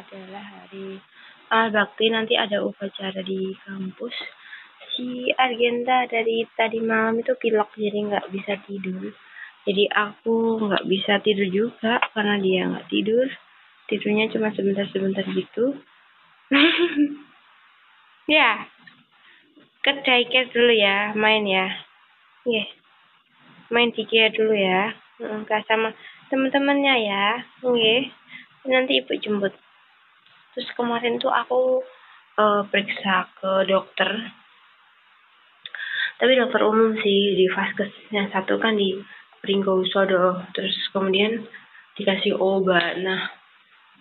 adalah hari bakti. Nanti ada upacara di kampus. Si Argenta dari tadi malam itu pilek, jadi nggak bisa tidur. Jadi aku nggak bisa tidur juga karena dia nggak tidur. Tidurnya cuma sebentar-sebentar gitu. Ya, ke daycare dulu ya, main ya. Yeah. Main di daycare dulu ya. Enggak sama teman-temannya ya. Oke. Nanti ibu jemput. Terus kemarin tuh aku periksa ke dokter. Tapi dokter umum sih, di vaskes yang satu kan di Pringgosodo. Terus kemudian dikasih obat. Nah,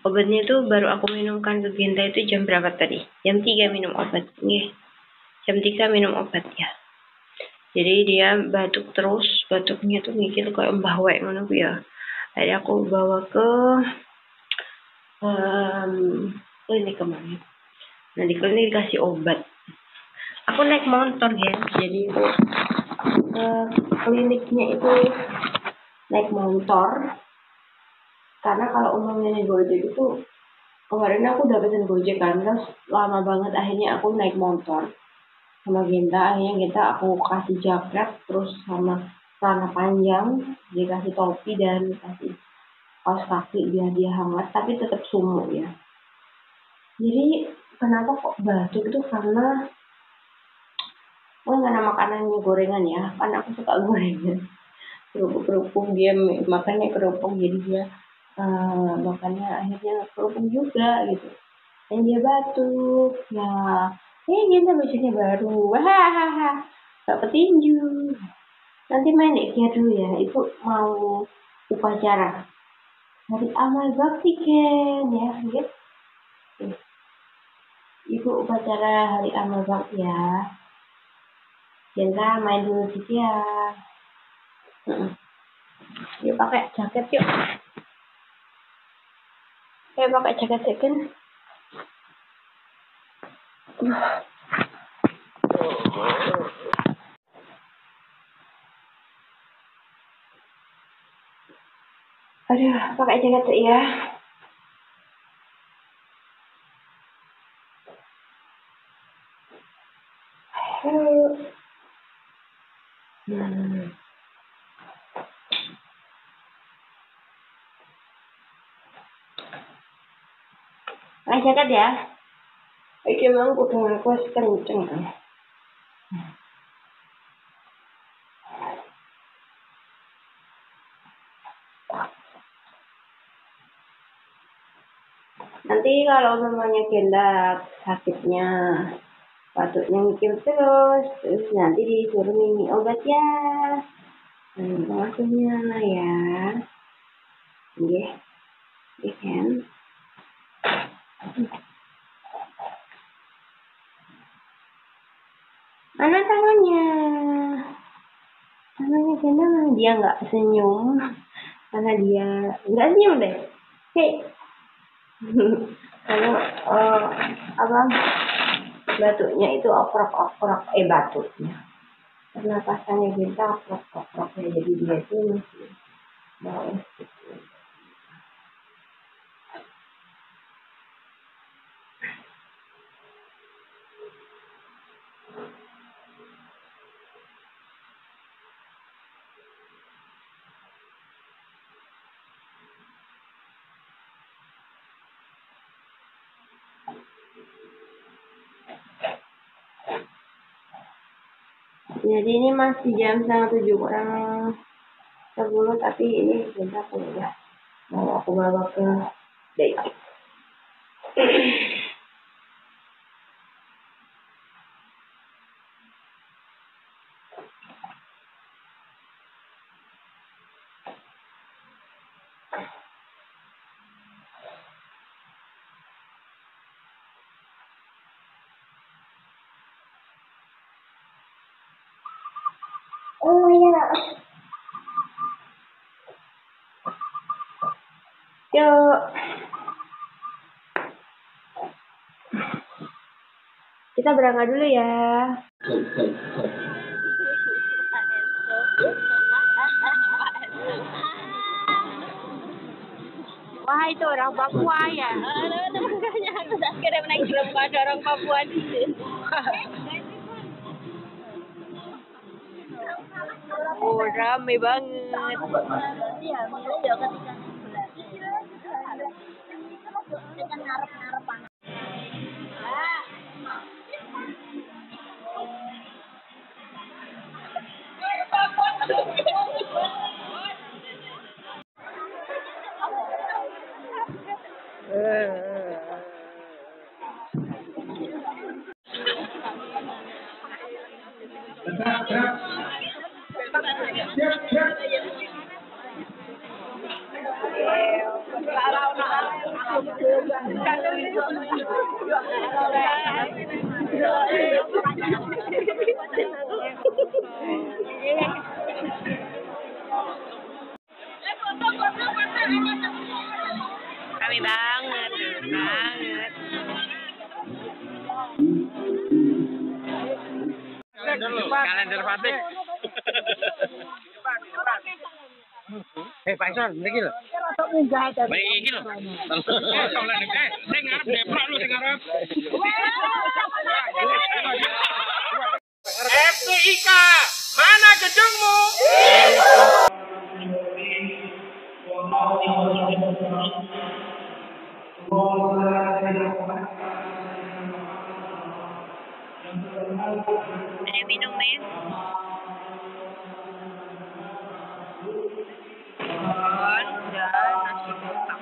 obatnya itu baru aku minumkan ke Genta itu jam berapa tadi? Jam 3 minum obat. Nih, jam 3 minum obat ya. Jadi dia batuk terus, batuknya tuh mikir kayak mbahwek ngono ya. Akhirnya aku bawa ke klinik kemarin. Nah di klinik dikasih obat. Aku naik motor ya, jadi kliniknya itu naik motor. Karena kalau umumnya nih Gojek itu kemarin aku udah pesen Gojek kan, terus lama banget akhirnya aku naik motor sama Genta. Akhirnya Genta aku kasih jaket terus sama celana panjang, dikasih topi dan dikasih kaos kaki biar dia hangat tapi tetap sumuk ya. Jadi kenapa kok batuk itu karena karena makanannya gorengan ya, kan aku suka gorengan, kerupuk dia makannya kerupuk, jadi dia makannya akhirnya kerupuk juga gitu. Dan dia batuk. Nah, Genta bajunya baru, hahaha, gak petinju. Nanti main deh dulu ya, itu mau upacara hari amal bakti kan ya, gitu. Itu upacara hari amal bakti ya. Genta main dulu sih ya. Yuk pakai jaket yuk. Pakai jaket kan. Aduh, pakai jaket ya. Pakai jaket ya. Iki memang kudu aku kenceng. Nanti kalau namanya Genta sakitnya, batuknya mikir terus nanti disuruh minum obat ya. Maksudnya ya. Iya. Iya kan? Mana tangannya? Tangannya Genta dia nggak senyum. Karena dia nggak senyum deh. Hei. Kalau batuknya itu oprok-oprok, batuknya. Pernapasannya Genta oprok-oprok ya, jadi dia itu masih mau gitu. Jadi ini masih jam 6:30 kurang 10, tapi ini Genta udah mau aku bawa ke daycare. Oh iya. Yuk. Kita berangkat dulu ya. Wah, itu orang Papua ya. naik film ada orang Papua di sini. Oh, rame banget. Iya, mulai ya ketika kita ngarep-ngarep anak. Kami banget, banget. Kalender Fatih. Faisal, ini lho. Baik iki lho. Sing ngarep deprok lho sing ngarep. FTIK, mana gedungmu? Ada minum ya? Dan nasi kotak.